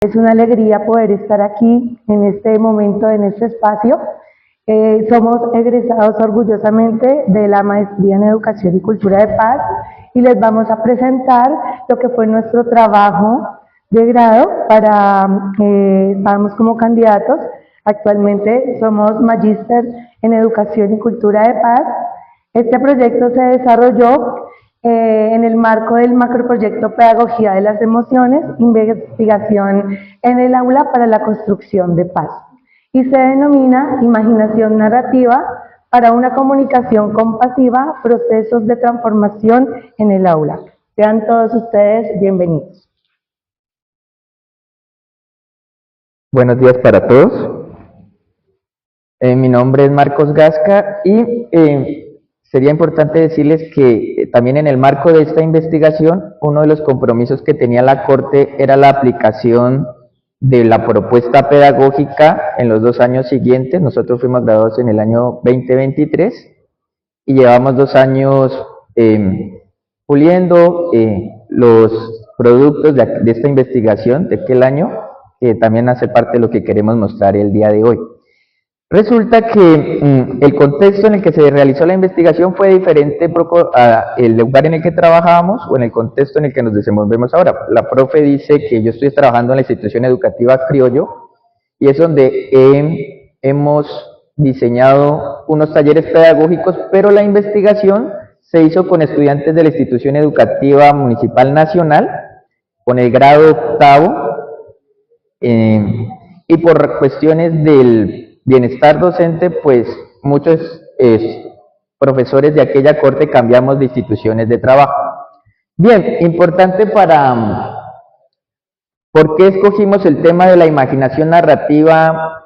Es una alegría poder estar aquí en este momento, en este espacio. Somos egresados orgullosamente de la Maestría en Educación y Cultura de Paz y les vamos a presentar lo que fue nuestro trabajo de grado estábamos como candidatos. Actualmente somos magíster en Educación y Cultura de Paz. Este proyecto se desarrolló en el marco del macroproyecto Pedagogía de las Emociones, investigación en el aula para la construcción de paz, y se denomina Imaginación Narrativa para una comunicación compasiva, procesos de transformación en el aula. Sean todos ustedes bienvenidos. Buenos días para todos. Mi nombre es Marcos Gasca y sería importante decirles que también en el marco de esta investigación, uno de los compromisos que tenía la Corte era la aplicación de la propuesta pedagógica en los 2 años siguientes. Nosotros fuimos graduados en el año 2023 y llevamos 2 años puliendo los productos de esta investigación de aquel año, que también hace parte de lo que queremos mostrar el día de hoy. Resulta que el contexto en el que se realizó la investigación fue diferente al lugar en el que trabajábamos o en el contexto en el que nos desenvolvemos ahora. La profe dice que yo estoy trabajando en la institución educativa Criollo y es donde hemos diseñado unos talleres pedagógicos, pero la investigación se hizo con estudiantes de la institución educativa municipal nacional, con el grado 8º, y por cuestiones del bienestar docente, pues muchos profesores de aquella corte cambiamos de instituciones de trabajo. Bien, importante ¿por qué escogimos el tema de la imaginación narrativa,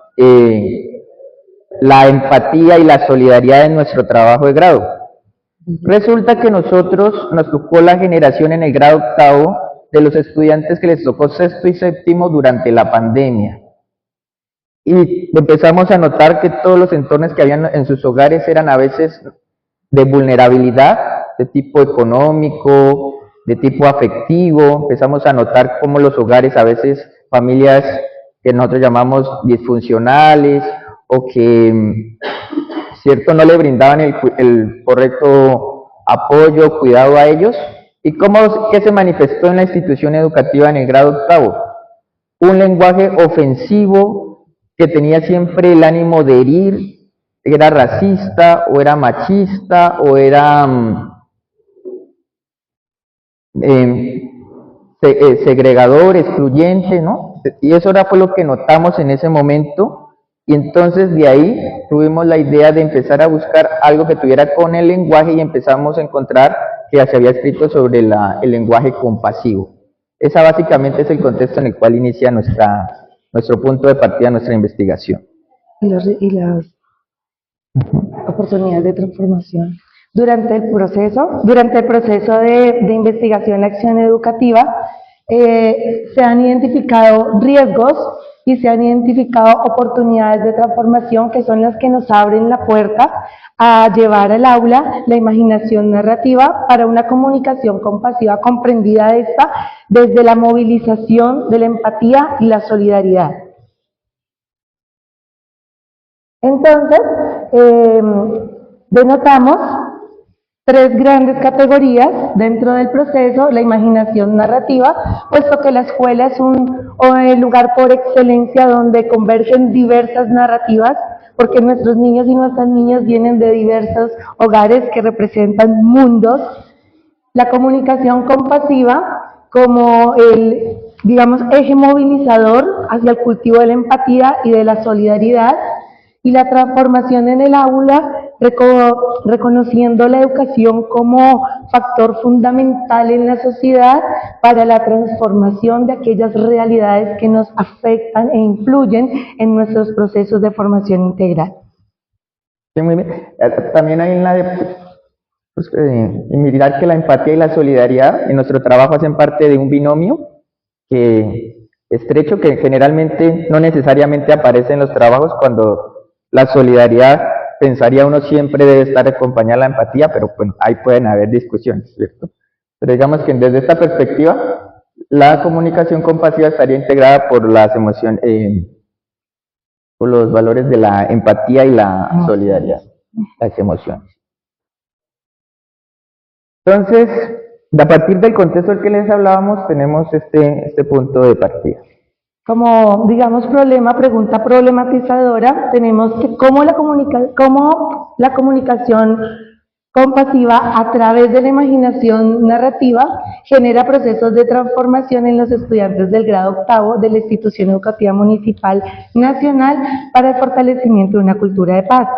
la empatía y la solidaridad en nuestro trabajo de grado? Resulta que nosotros nos tocó la generación en el grado 8º de los estudiantes que les tocó 6º y 7º durante la pandemia. Y empezamos a notar que todos los entornos que habían en sus hogares eran a veces de vulnerabilidad, de tipo económico, de tipo afectivo. Empezamos a notar cómo los hogares, a veces familias que nosotros llamamos disfuncionales o que, cierto, no le brindaban el correcto apoyo, cuidado a ellos. ¿Y qué se manifestó en la institución educativa en el grado 8º? Un lenguaje ofensivo que tenía siempre el ánimo de herir, era racista, o era machista, o era segregador, excluyente, ¿no? Y eso fue lo que notamos en ese momento, y entonces de ahí tuvimos la idea de empezar a buscar algo que tuviera con el lenguaje, y empezamos a encontrar que se había escrito sobre el lenguaje compasivo. Ese básicamente es el contexto en el cual inicia nuestro punto de partida, nuestra investigación. Y las oportunidades de transformación. Durante el proceso de investigación acción educativa, se han identificado riesgos y se han identificado oportunidades de transformación que son las que nos abren la puerta a llevar al aula la imaginación narrativa para una comunicación compasiva comprendida desde la movilización de la empatía y la solidaridad. Entonces, denotamos 3 grandes categorías dentro del proceso: la imaginación narrativa, puesto que la escuela es el lugar por excelencia donde convergen diversas narrativas, porque nuestros niños y nuestras niñas vienen de diversos hogares que representan mundos. La comunicación compasiva como el, eje movilizador hacia el cultivo de la empatía y de la solidaridad, y la transformación en el aula, reconociendo la educación como factor fundamental en la sociedad para la transformación de aquellas realidades que nos afectan e influyen en nuestros procesos de formación integral. Sí, muy bien. También hay mirar que la empatía y la solidaridad en nuestro trabajo hacen parte de un binomio estrecho que generalmente no necesariamente aparece en los trabajos. Cuando la solidaridad, pensaría uno, siempre debe estar acompañada de la empatía, pero bueno, ahí pueden haber discusiones, ¿cierto? Pero digamos que desde esta perspectiva, La comunicación compasiva estaría integrada por las emociones, por los valores de la empatía y la solidaridad, las emociones. Entonces, a partir del contexto del que les hablábamos, tenemos este punto de partida. Como, digamos, pregunta problematizadora, tenemos que cómo la comunicación compasiva a través de la imaginación narrativa genera procesos de transformación en los estudiantes del grado octavo de la Institución Educativa Municipal Nacional para el fortalecimiento de una cultura de paz,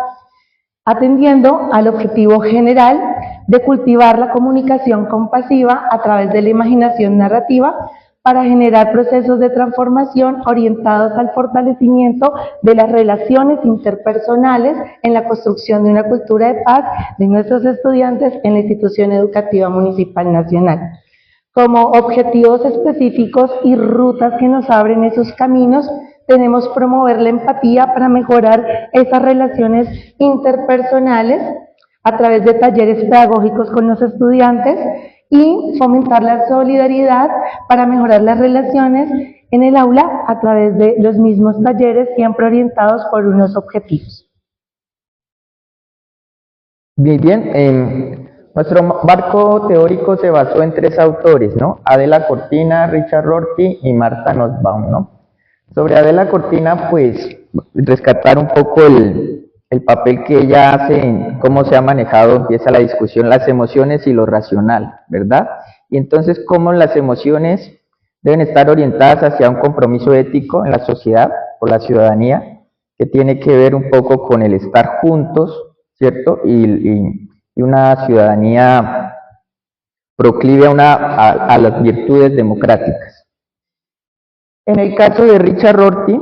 atendiendo al objetivo general de cultivar la comunicación compasiva a través de la imaginación narrativa para generar procesos de transformación orientados al fortalecimiento de las relaciones interpersonales en la construcción de una cultura de paz de nuestros estudiantes en la Institución Educativa Municipal Nacional. Como objetivos específicos y rutas que nos abren esos caminos, tenemos promover la empatía para mejorar esas relaciones interpersonales a través de talleres pedagógicos con los estudiantes y fomentar la solidaridad para mejorar las relaciones en el aula a través de los mismos talleres, siempre orientados por unos objetivos. Bien, nuestro marco teórico se basó en 3 autores, ¿no? Adela Cortina, Richard Rorty y Marta Nussbaum, ¿no? Sobre Adela Cortina, pues, rescatar un poco el papel que ella hace en cómo se ha manejado, empieza la discusión, las emociones y lo racional, ¿verdad? Y entonces cómo las emociones deben estar orientadas hacia un compromiso ético en la sociedad, por la ciudadanía, que tiene que ver un poco con el estar juntos, ¿cierto? Y una ciudadanía proclive a las virtudes democráticas. En el caso de Richard Rorty,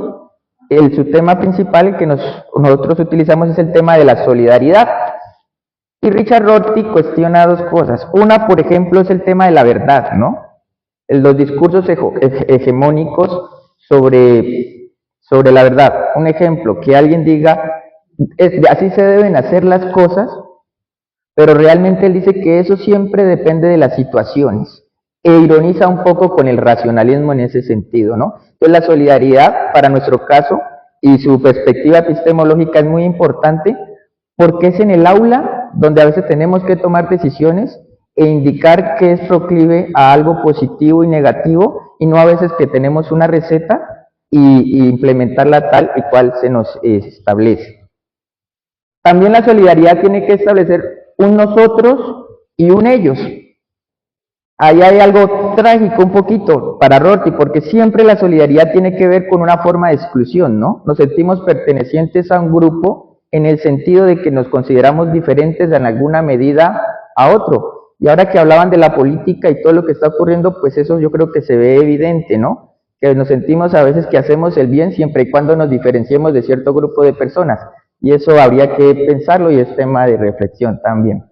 su tema principal que nosotros utilizamos es el tema de la solidaridad. Y Richard Rorty cuestiona 2 cosas. Una, por ejemplo, es el tema de la verdad, ¿no? Los discursos hegemónicos sobre la verdad. Un ejemplo, que alguien diga, así se deben hacer las cosas, pero realmente él dice que eso siempre depende de las situaciones. E ironiza un poco con el racionalismo en ese sentido, ¿no? Entonces la solidaridad, para nuestro caso, y su perspectiva epistemológica es muy importante, porque es en el aula donde a veces tenemos que tomar decisiones e indicar qué es proclive a algo positivo y negativo, y no a veces que tenemos una receta y implementarla tal y cual se nos establece. También la solidaridad tiene que establecer un nosotros y un ellos. Ahí hay algo trágico un poquito para Rorty, porque siempre la solidaridad tiene que ver con una forma de exclusión, ¿no? Nos sentimos pertenecientes a un grupo en el sentido de que nos consideramos diferentes en alguna medida a otro. Y ahora que hablaban de la política y todo lo que está ocurriendo, pues eso yo creo que se ve evidente, ¿no? Que nos sentimos a veces que hacemos el bien siempre y cuando nos diferenciemos de cierto grupo de personas. Y eso habría que pensarlo y es tema de reflexión también.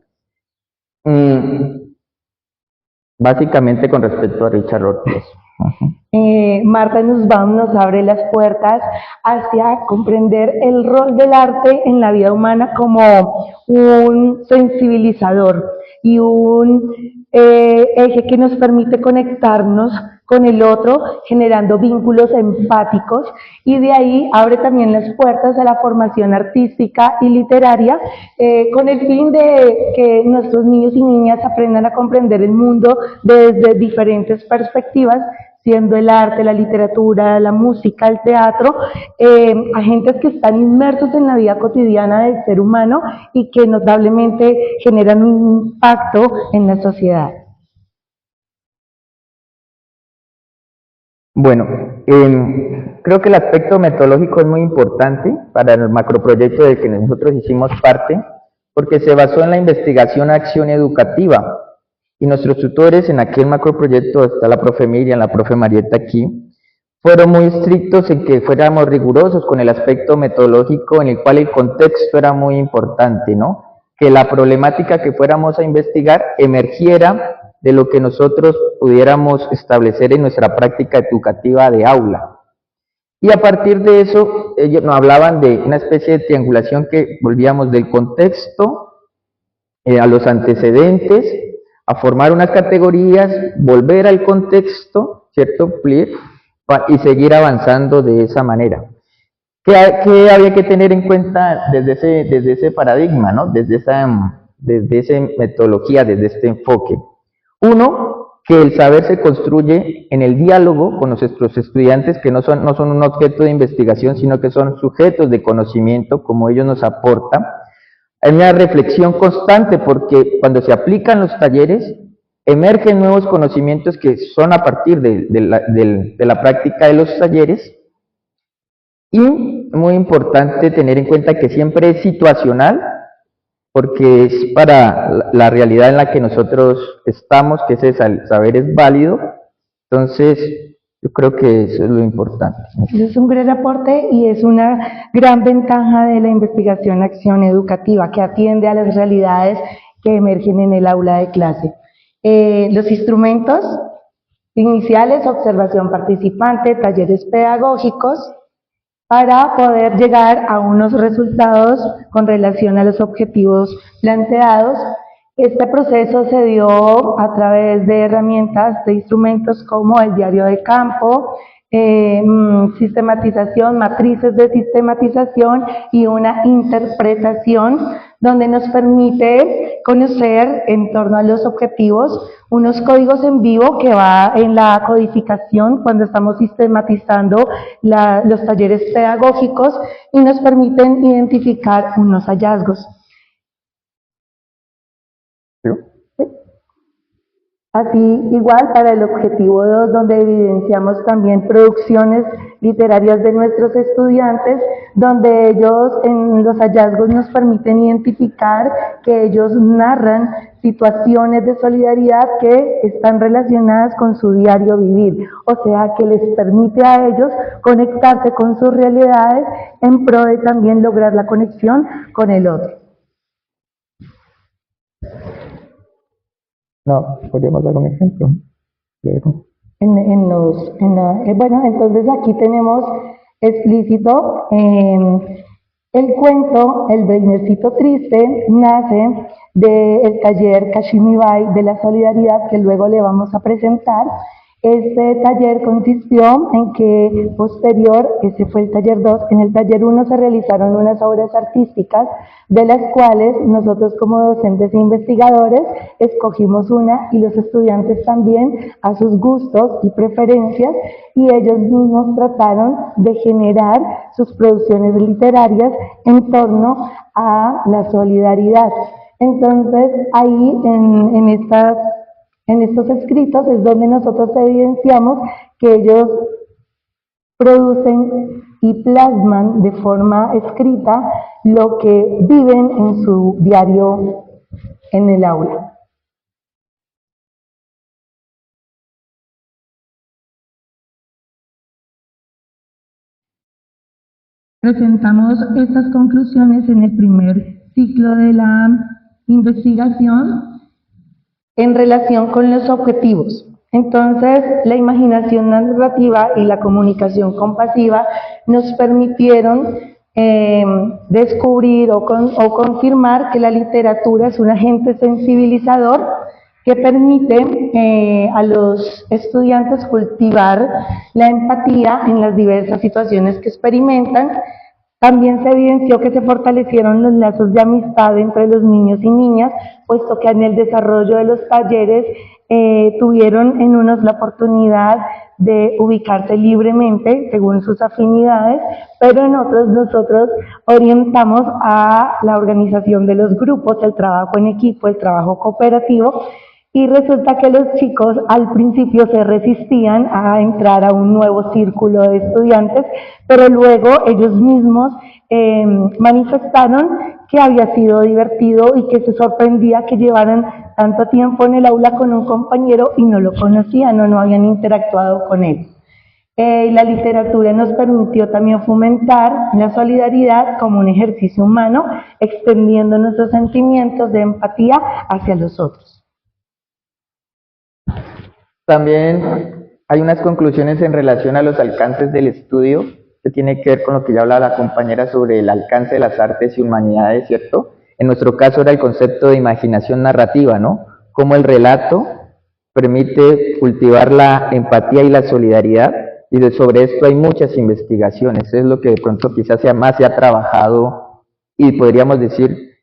Básicamente con respecto a Richard Rorty. Marta Nussbaum nos abre las puertas hacia comprender el rol del arte en la vida humana como un sensibilizador y un eje que nos permite conectarnos con el otro, generando vínculos empáticos, y de ahí abre también las puertas a la formación artística y literaria, con el fin de que nuestros niños y niñas aprendan a comprender el mundo desde diferentes perspectivas, siendo el arte, la literatura, la música, el teatro, agentes que están inmersos en la vida cotidiana del ser humano y que notablemente generan un impacto en la sociedad. Bueno, creo que el aspecto metodológico es muy importante para el macroproyecto del que nosotros hicimos parte, porque se basó en la investigación acción educativa. Y nuestros tutores en aquel macroproyecto, está la profe Miriam, la profe Marieta aquí, fueron muy estrictos en que fuéramos rigurosos con el aspecto metodológico, en el cual el contexto era muy importante, ¿no? Que la problemática que fuéramos a investigar emergiera de lo que nosotros pudiéramos establecer en nuestra práctica educativa de aula. Y a partir de eso, ellos nos hablaban de una especie de triangulación que volvíamos del contexto a los antecedentes, a formar unas categorías, volver al contexto ¿cierto? Y seguir avanzando de esa manera. ¿Qué había que tener en cuenta desde ese paradigma, ¿no? Desde esa metodología, desde este enfoque? Uno, que el saber se construye en el diálogo con nuestros estudiantes, que no son un objeto de investigación, sino que son sujetos de conocimiento, como ellos nos aportan. Hay una reflexión constante, porque cuando se aplican los talleres, emergen nuevos conocimientos que son a partir de la práctica de los talleres. Y muy importante tener en cuenta que siempre es situacional, porque es para la realidad en la que nosotros estamos, que ese saber es válido. Entonces, yo creo que eso es lo importante. Eso es un gran aporte y es una gran ventaja de la investigación-acción educativa, que atiende a las realidades que emergen en el aula de clase. Los instrumentos iniciales: observación participante, talleres pedagógicos, para poder llegar a unos resultados con relación a los objetivos planteados. Este proceso se dio a través de herramientas, de instrumentos como el diario de campo, sistematización, matrices de sistematización y una interpretación, donde nos permite conocer en torno a los objetivos unos códigos en vivo que va en la codificación cuando estamos sistematizando los talleres pedagógicos, y nos permiten identificar unos hallazgos. Así, igual para el objetivo 2, donde evidenciamos también producciones literarias de nuestros estudiantes, donde ellos en los hallazgos nos permiten identificar que ellos narran situaciones de solidaridad que están relacionadas con su diario vivir, o sea, que les permite a ellos conectarse con sus realidades en pro de también lograr la conexión con el otro. No, podríamos dar un ejemplo. Luego. Bueno, entonces aquí tenemos explícito el cuento El Beinercito Triste. Nace del taller Kashimibai de la solidaridad, que luego le vamos a presentar. Este taller consistió en que ese fue el taller 2, en el taller 1 se realizaron unas obras artísticas, de las cuales nosotros como docentes e investigadores escogimos una, y los estudiantes también a sus gustos y preferencias, y ellos mismos trataron de generar sus producciones literarias en torno a la solidaridad. Entonces, ahí en estos escritos es donde nosotros evidenciamos que ellos producen y plasman de forma escrita lo que viven en su diario en el aula. Presentamos estas conclusiones en el primer ciclo de la investigación en relación con los objetivos. Entonces, la imaginación narrativa y la comunicación compasiva nos permitieron descubrir o confirmar que la literatura es un agente sensibilizador que permite a los estudiantes cultivar la empatía en las diversas situaciones que experimentan. También se evidenció que se fortalecieron los lazos de amistad entre los niños y niñas, puesto que en el desarrollo de los talleres tuvieron en unos la oportunidad de ubicarse libremente según sus afinidades, pero en otros nosotros orientamos a la organización de los grupos, el trabajo en equipo, el trabajo cooperativo. Y resulta que los chicos al principio se resistían a entrar a un nuevo círculo de estudiantes, pero luego ellos mismos manifestaron que había sido divertido y que se sorprendía que llevaran tanto tiempo en el aula con un compañero y no lo conocían o no habían interactuado con él. La literatura nos permitió también fomentar la solidaridad como un ejercicio humano, extendiendo nuestros sentimientos de empatía hacia los otros. También hay unas conclusiones en relación a los alcances del estudio, que tiene que ver con lo que ya hablaba la compañera sobre el alcance de las artes y humanidades, ¿cierto? En nuestro caso era el concepto de imaginación narrativa, ¿no? Cómo el relato permite cultivar la empatía y la solidaridad, y sobre esto hay muchas investigaciones, es lo que de pronto quizás más se ha trabajado y podríamos decir,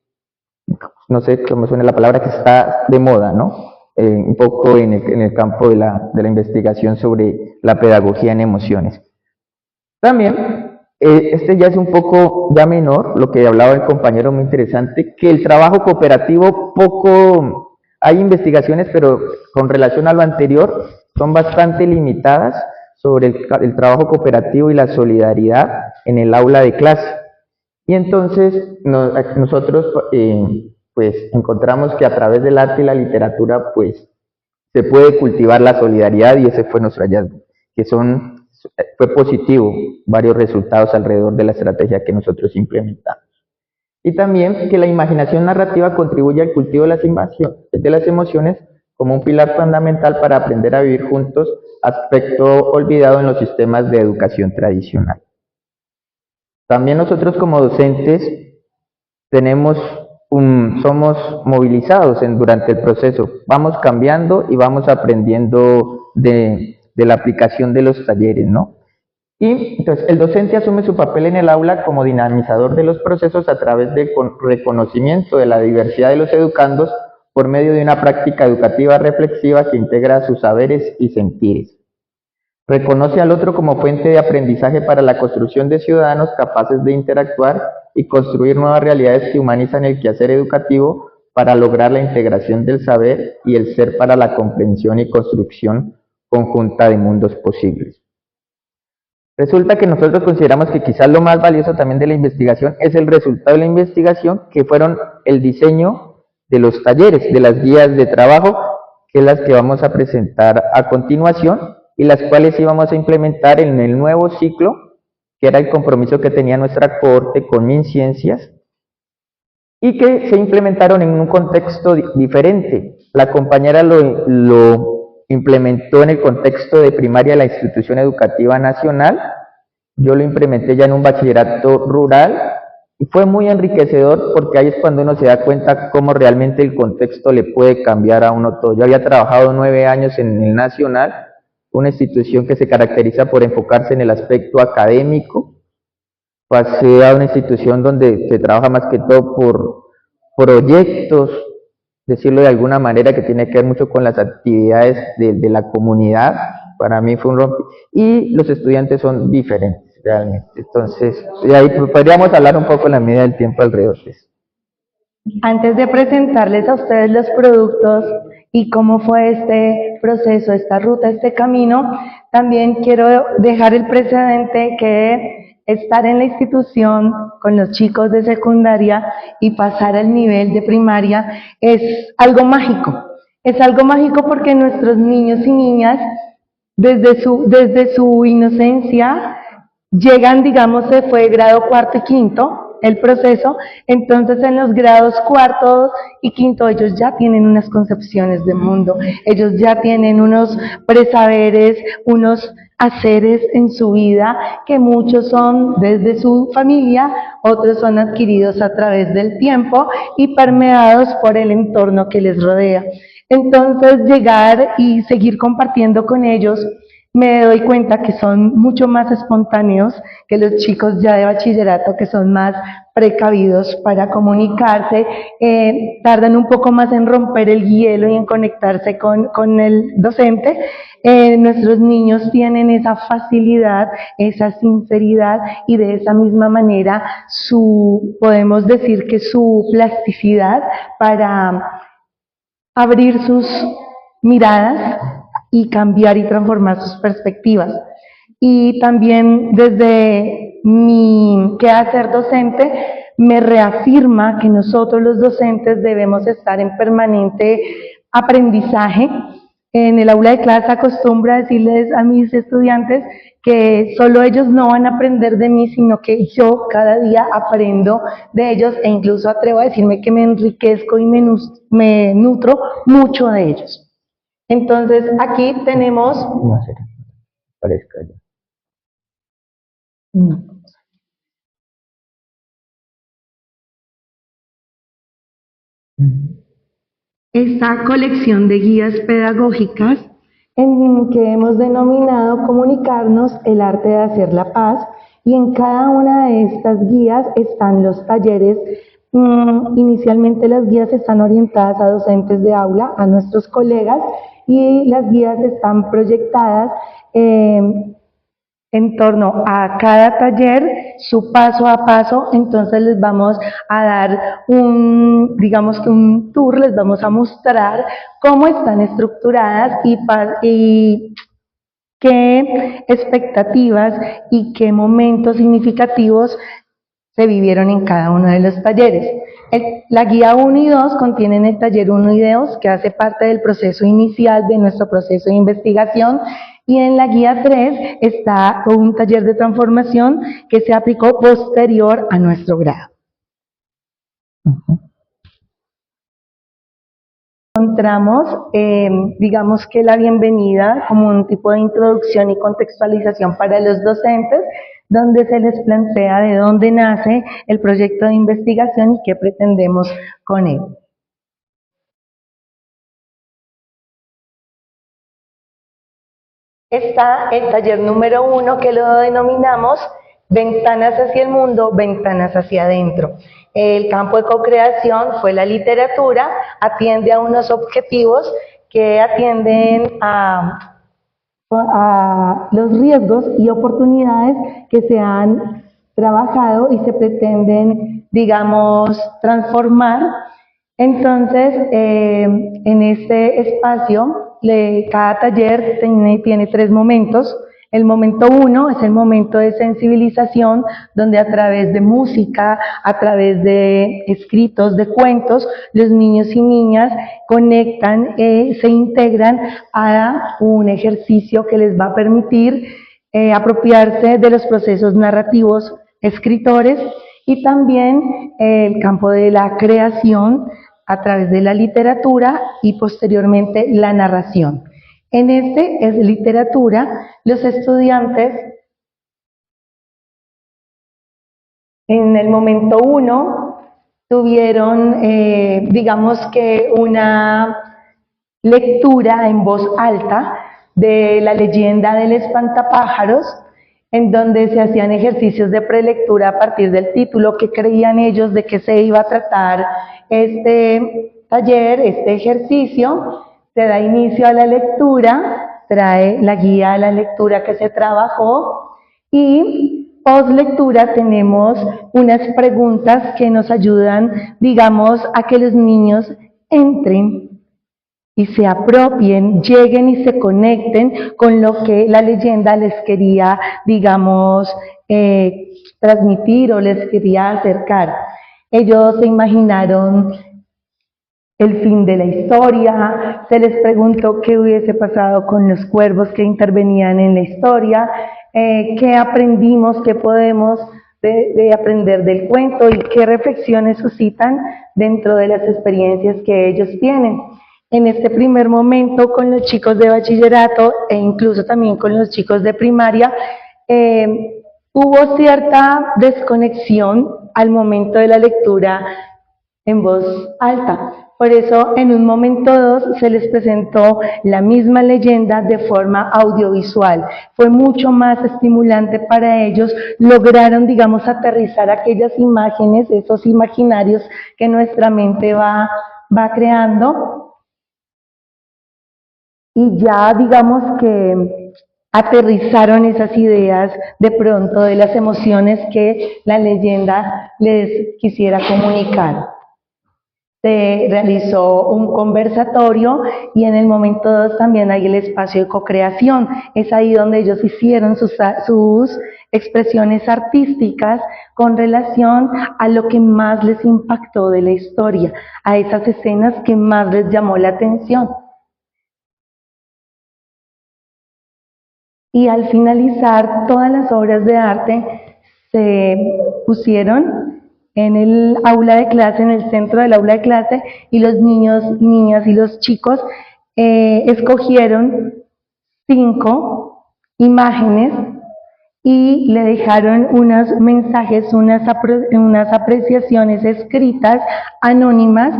no sé cómo suena la palabra, que está de moda, ¿no? Un poco en el campo de la investigación sobre la pedagogía en emociones. También, este ya es un poco ya menor, lo que hablaba el compañero muy interesante, que el trabajo cooperativo poco, hay investigaciones, pero con relación a lo anterior, son bastante limitadas sobre el trabajo cooperativo y la solidaridad en el aula de clase. Y entonces nosotros pues encontramos que a través del arte y la literatura pues se puede cultivar la solidaridad, y ese fue nuestro hallazgo, que fue positivo varios resultados alrededor de la estrategia que nosotros implementamos. Y también que la imaginación narrativa contribuye al cultivo de las emociones como un pilar fundamental para aprender a vivir juntos, aspecto olvidado en los sistemas de educación tradicional. También nosotros como docentes somos movilizados durante el proceso, vamos cambiando y vamos aprendiendo de la aplicación de los talleres, ¿no? Y entonces el docente asume su papel en el aula como dinamizador de los procesos a través del reconocimiento de la diversidad de los educandos por medio de una práctica educativa reflexiva que integra sus saberes y sentires. Reconoce al otro como fuente de aprendizaje para la construcción de ciudadanos capaces de interactuar y construir nuevas realidades que humanizan el quehacer educativo para lograr la integración del saber y el ser para la comprensión y construcción conjunta de mundos posibles. Resulta que nosotros consideramos que quizás lo más valioso también de la investigación es el resultado de la investigación, que fueron el diseño de los talleres, de las guías de trabajo, que es las que vamos a presentar a continuación, y las cuales íbamos a implementar en el nuevo ciclo, que era el compromiso que tenía nuestra cohorte con MinCiencias, y que se implementaron en un contexto diferente. La compañera lo implementó en el contexto de primaria de la institución educativa nacional, yo lo implementé ya en un bachillerato rural, y fue muy enriquecedor porque ahí es cuando uno se da cuenta cómo realmente el contexto le puede cambiar a uno todo. Yo había trabajado 9 años en el Nacional, una institución que se caracteriza por enfocarse en el aspecto académico. Pasé a una institución donde se trabaja más que todo por proyectos, decirlo de alguna manera, que tiene que ver mucho con las actividades de la comunidad. Para mí fue un y los estudiantes son diferentes realmente. Entonces, de ahí podríamos hablar un poco en la medida del tiempo alrededor de eso. Antes de presentarles a ustedes los productos y cómo fue este proceso, esta ruta, este camino, también quiero dejar el precedente que estar en la institución con los chicos de secundaria y pasar al nivel de primaria es algo mágico. Es algo mágico porque nuestros niños y niñas, desde su inocencia, llegan, digamos, se fue grado cuarto y quinto, el proceso, entonces en los grados cuarto y quinto ellos ya tienen unas concepciones de mundo, ellos ya tienen unos presaberes, unos haceres en su vida que muchos son desde su familia, otros son adquiridos a través del tiempo y permeados por el entorno que les rodea. Entonces llegar y seguir compartiendo con ellos, me doy cuenta que son mucho más espontáneos que los chicos ya de bachillerato, que son más precavidos para comunicarse, tardan un poco más en romper el hielo y en conectarse con el docente. Nuestros niños tienen esa facilidad, esa sinceridad, y de esa misma manera podemos decir que su plasticidad para abrir sus miradas y cambiar y transformar sus perspectivas. Y también desde mi quehacer docente me reafirma que nosotros los docentes debemos estar en permanente aprendizaje. En el aula de clase acostumbro a decirles a mis estudiantes que solo ellos no van a aprender de mí, sino que yo cada día aprendo de ellos, e incluso atrevo a decirme que me enriquezco y me nutro mucho de ellos. Entonces, aquí tenemos... No sé, parezca ya. esta colección de guías pedagógicas en que hemos denominado Comunicarnos, el arte de hacer la paz, y en cada una de estas guías están los talleres. Inicialmente las guías están orientadas a docentes de aula, a nuestros colegas, y las guías están proyectadas en torno a cada taller, su paso a paso. Entonces les vamos a dar digamos que un tour, les vamos a mostrar cómo están estructuradas y qué expectativas y qué momentos significativos se vivieron en cada uno de los talleres. La guía 1 y 2 contienen el taller 1 y 2, que hace parte del proceso inicial de nuestro proceso de investigación, y en la guía 3 está un taller de transformación que se aplicó posterior a nuestro grado. Encontramos, digamos que la bienvenida como un tipo de introducción y contextualización para los docentes, donde se les plantea de dónde nace el proyecto de investigación y qué pretendemos con él. Está el taller número 1, que lo denominamos Ventanas hacia el mundo, ventanas hacia adentro. El campo de co-creación fue la literatura, atiende a unos objetivos que atienden a los riesgos y oportunidades que se han trabajado y se pretenden, digamos, transformar. Entonces, en este espacio, cada taller tiene 3 momentos. El momento 1 es el momento de sensibilización, donde a través de música, a través de escritos, de cuentos, los niños y niñas conectan, se integran a un ejercicio que les va a permitir apropiarse de los procesos narrativos escritores, y también el campo de la creación a través de la literatura y posteriormente la narración. En este es literatura. Los estudiantes en el momento 1 tuvieron, digamos que una lectura en voz alta de la leyenda del espantapájaros, en donde se hacían ejercicios de prelectura a partir del título, que creían ellos de que se iba a tratar este taller, este ejercicio. Se da inicio a la lectura, trae la guía a la lectura que se trabajó, y post lectura tenemos unas preguntas que nos ayudan, digamos, a que los niños entren y se apropien, lleguen y se conecten con lo que la leyenda les quería, digamos, transmitir o les quería acercar. Ellos se imaginaron el fin de la historia, se les preguntó qué hubiese pasado con los cuervos que intervenían en la historia, qué aprendimos, qué podemos de aprender del cuento y qué reflexiones suscitan dentro de las experiencias que ellos tienen. En este primer momento, con los chicos de bachillerato e incluso también con los chicos de primaria, hubo cierta desconexión al momento de la lectura en voz alta. Por eso, en un momento 2 se les presentó la misma leyenda de forma audiovisual. Fue mucho más estimulante para ellos. Lograron, digamos, aterrizar aquellas imágenes, esos imaginarios que nuestra mente va creando. Y ya, digamos que aterrizaron esas ideas de pronto de las emociones que la leyenda les quisiera comunicar. Se realizó un conversatorio y en el momento 2 también hay el espacio de co-creación. Es ahí donde ellos hicieron sus expresiones artísticas con relación a lo que más les impactó de la historia, a esas escenas que más les llamó la atención. Y al finalizar, todas las obras de arte se pusieron en el aula de clase, en el centro del aula de clase, y los niños, niñas y los chicos escogieron 5 imágenes y le dejaron unos mensajes, unas apreciaciones escritas, anónimas,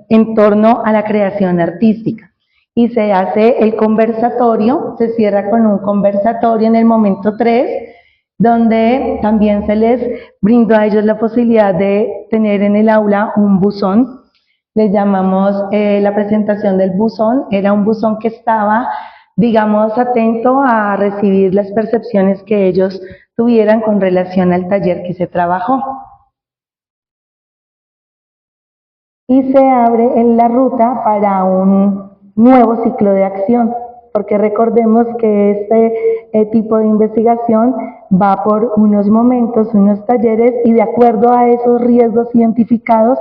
en torno a la creación artística. Y se hace el conversatorio, se cierra con un conversatorio en el momento 3, donde también se les brindó a ellos la posibilidad de tener en el aula un buzón. Le llamamos la presentación del buzón. Era un buzón que estaba, digamos, atento a recibir las percepciones que ellos tuvieran con relación al taller que se trabajó. Y se abre en la ruta para un nuevo ciclo de acción, porque recordemos que este tipo de investigación va por unos momentos, unos talleres, y de acuerdo a esos riesgos identificados,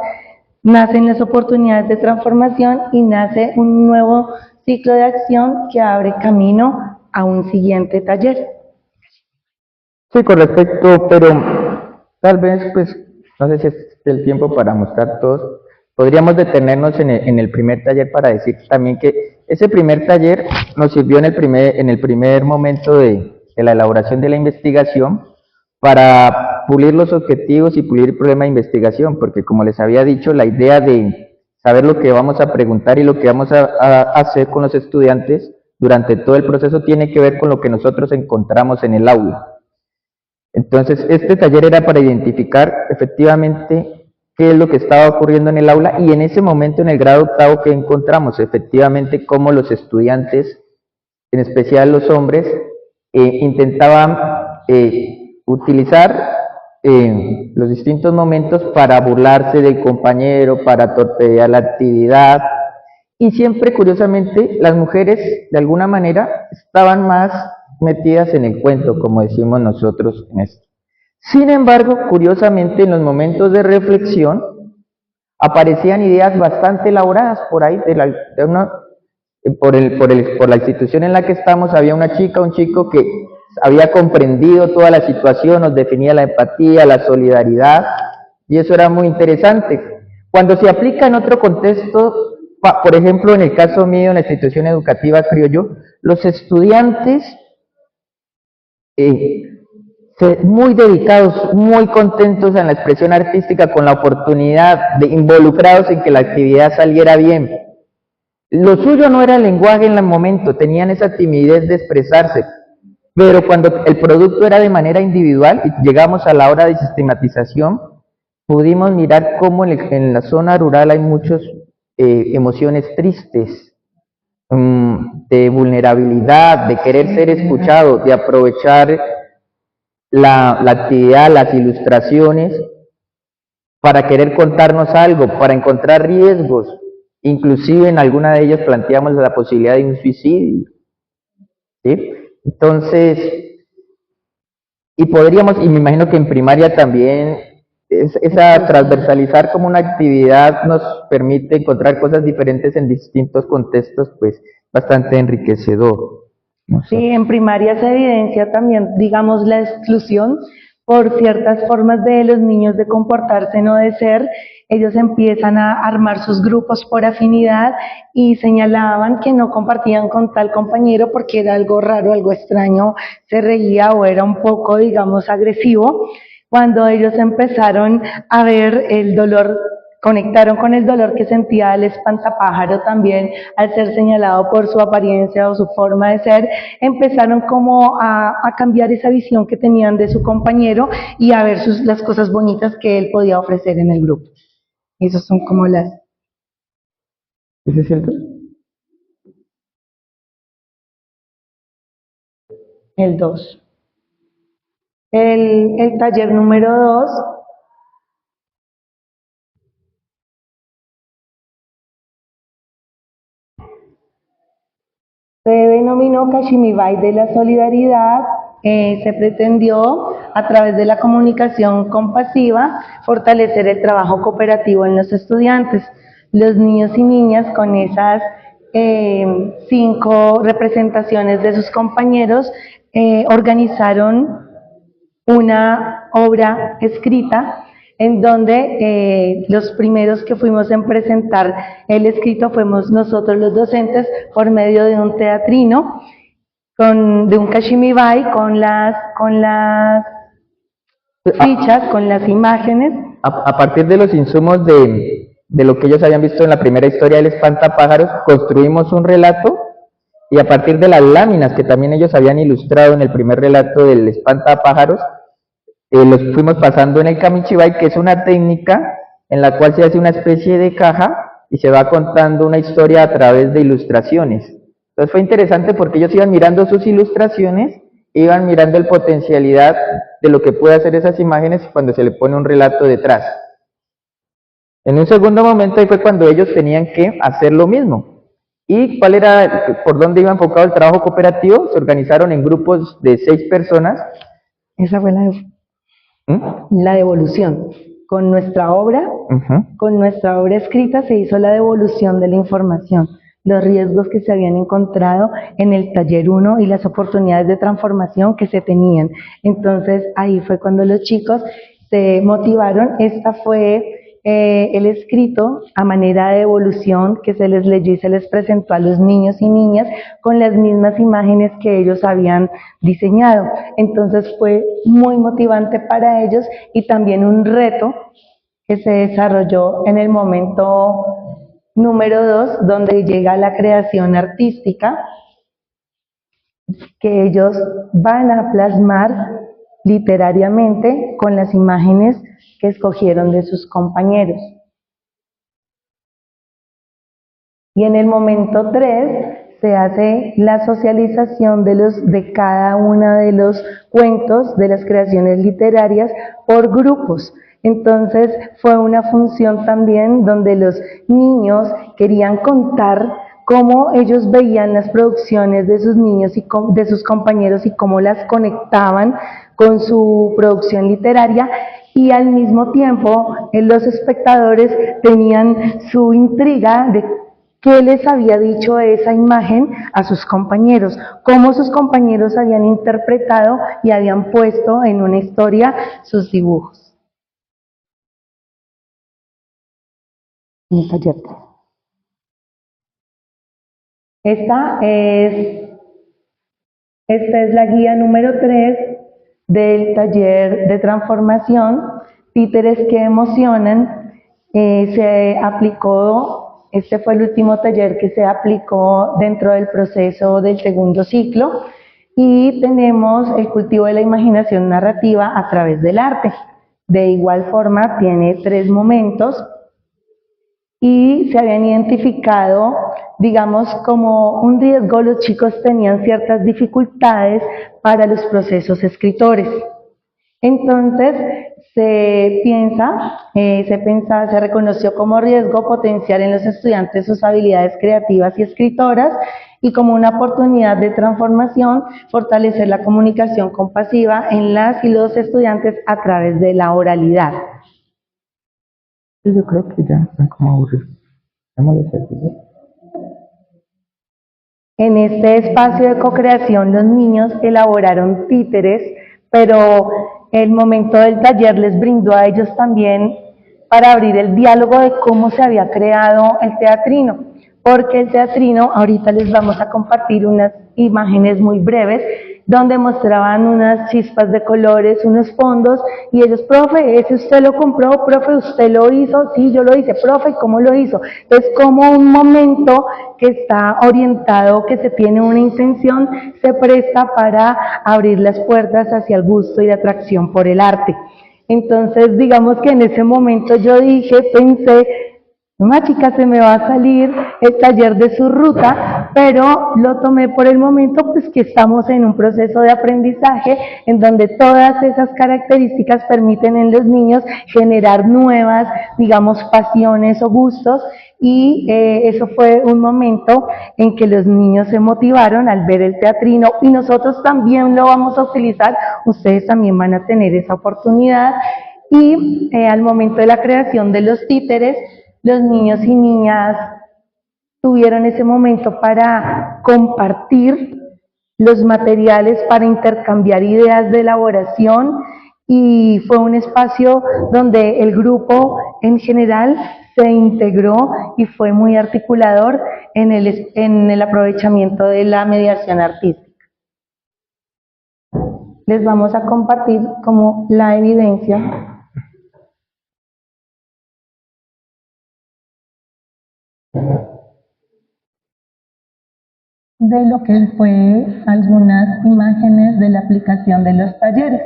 nacen las oportunidades de transformación y nace un nuevo ciclo de acción que abre camino a un siguiente taller. Sí, correcto, pero tal vez, pues, no sé si es el tiempo para mostrar todos. Podríamos detenernos en el primer taller para decir también que ese primer taller nos sirvió en el primer momento de la elaboración de la investigación para pulir los objetivos y pulir el problema de investigación, porque como les había dicho, la idea de saber lo que vamos a preguntar y lo que vamos a hacer con los estudiantes durante todo el proceso tiene que ver con lo que nosotros encontramos en el aula. Entonces, este taller era para identificar efectivamente qué es lo que estaba ocurriendo en el aula y en ese momento en el grado octavo que encontramos efectivamente cómo los estudiantes, en especial los hombres, intentaban utilizar los distintos momentos para burlarse del compañero, para torpedear la actividad, y siempre curiosamente las mujeres de alguna manera estaban más metidas en el cuento, como decimos nosotros en esto. Sin embargo, curiosamente, en los momentos de reflexión aparecían ideas bastante elaboradas por ahí, por la institución en la que estamos. Había una chica, un chico que había comprendido toda la situación, nos definía la empatía, la solidaridad, y eso era muy interesante. Cuando se aplica en otro contexto, por ejemplo, en el caso mío, en la institución educativa, creo yo, los estudiantes muy dedicados, muy contentos en la expresión artística, con la oportunidad de involucrados en que la actividad saliera bien. Lo suyo no era el lenguaje en el momento, tenían esa timidez de expresarse, pero cuando el producto era de manera individual y llegamos a la hora de sistematización, pudimos mirar cómo en la zona rural hay muchas emociones tristes, de vulnerabilidad, de querer ser escuchado, de aprovechar la actividad, las ilustraciones, para querer contarnos algo, para encontrar riesgos. Inclusive en alguna de ellas planteamos la posibilidad de un suicidio, ¿sí? Entonces, y me imagino que en primaria también, esa transversalizar como una actividad nos permite encontrar cosas diferentes en distintos contextos, pues bastante enriquecedor. No sé. Sí, en primaria se evidencia también, digamos, la exclusión por ciertas formas de los niños de comportarse, no de ser. Ellos empiezan a armar sus grupos por afinidad y señalaban que no compartían con tal compañero porque era algo raro, algo extraño, se reía o era un poco, digamos, agresivo. Cuando ellos empezaron a ver el dolor, conectaron con el dolor que sentía el espantapájaro también al ser señalado por su apariencia o su forma de ser, empezaron como a cambiar esa visión que tenían de su compañero y a ver las cosas bonitas que él podía ofrecer en el grupo. Esas son como las... ¿Ese es cierto? El 2. El taller número 2 se denominó Kashimibai de la solidaridad. Se pretendió, a través de la comunicación compasiva, fortalecer el trabajo cooperativo en los estudiantes. Los niños y niñas, con esas 5 representaciones de sus compañeros, organizaron una obra escrita en donde los primeros que fuimos en presentar el escrito fuimos nosotros los docentes por medio de un teatrino, de un Kashimibai, con las fichas, con las imágenes. A partir de los insumos de lo que ellos habían visto en la primera historia del espantapájaros, construimos un relato y a partir de las láminas que también ellos habían ilustrado en el primer relato del espantapájaros, los fuimos pasando en el Kamichibai, que es una técnica en la cual se hace una especie de caja y se va contando una historia a través de ilustraciones. Entonces fue interesante porque ellos iban mirando sus ilustraciones, iban mirando la potencialidad de lo que puede hacer esas imágenes cuando se le pone un relato detrás. En un segundo momento ahí fue cuando ellos tenían que hacer lo mismo. ¿Y cuál era, por dónde iba enfocado el trabajo cooperativo? Se organizaron en grupos de 6 personas. Esa fue la devolución. Con nuestra obra, con nuestra obra escrita se hizo la devolución de la información, los riesgos que se habían encontrado en el taller 1 y las oportunidades de transformación que se tenían. Entonces ahí fue cuando los chicos se motivaron. Esta fue el escrito a manera de evolución que se les leyó y se les presentó a los niños y niñas con las mismas imágenes que ellos habían diseñado. Entonces fue muy motivante para ellos y también un reto que se desarrolló en el momento número 2, donde llega la creación artística, que ellos van a plasmar literariamente con las imágenes que escogieron de sus compañeros. Y en el momento 3 se hace la socialización de cada uno de los cuentos, de las creaciones literarias, por grupos. Entonces fue una función también donde los niños querían contar cómo ellos veían las producciones de sus niños y de sus compañeros y cómo las conectaban con su producción literaria, y al mismo tiempo los espectadores tenían su intriga de qué les había dicho esa imagen a sus compañeros, cómo sus compañeros habían interpretado y habían puesto en una historia sus dibujos. Esta es la guía número 3 del taller de transformación, títeres que emocionan. Se aplicó, este fue el último taller que se aplicó dentro del proceso del segundo ciclo, y tenemos el cultivo de la imaginación narrativa a través del arte. De igual forma tiene 3 momentos y se habían identificado, digamos, como un riesgo. Los chicos tenían ciertas dificultades para los procesos escritores. Entonces se reconoció como riesgo potenciar en los estudiantes sus habilidades creativas y escritoras, y como una oportunidad de transformación, fortalecer la comunicación compasiva en las y los estudiantes a través de la oralidad. Yo creo que ya están como aburridos. En este espacio de co-creación los niños elaboraron títeres, pero el momento del taller les brindó a ellos también para abrir el diálogo de cómo se había creado el teatrino, porque el teatrino, ahorita les vamos a compartir unas imágenes muy breves donde mostraban unas chispas de colores, unos fondos, y ellos: profe, ¿ese usted lo compró? Profe, ¿usted lo hizo? Sí, yo lo hice. Profe, ¿cómo lo hizo? Entonces, como un momento que está orientado, que se tiene una intención, se presta para abrir las puertas hacia el gusto y la atracción por el arte. Entonces, digamos que en ese momento yo pensé, una chica, se me va a salir el taller de su ruta, pero lo tomé por el momento, pues que estamos en un proceso de aprendizaje en donde todas esas características permiten en los niños generar nuevas, digamos, pasiones o gustos, y eso fue un momento en que los niños se motivaron al ver el teatrino, y nosotros también lo vamos a utilizar. Ustedes también van a tener esa oportunidad. Y al momento de la creación de los títeres, los niños y niñas tuvieron ese momento para compartir los materiales, para intercambiar ideas de elaboración, y fue un espacio donde el grupo en general se integró y fue muy articulador en el aprovechamiento de la mediación artística. Les vamos a compartir como la evidencia de lo que fue algunas imágenes de la aplicación de los talleres.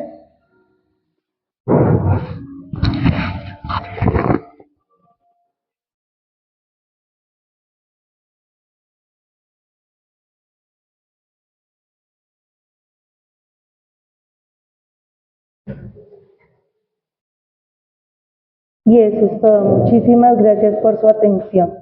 Y eso es todo. Muchísimas gracias por su atención.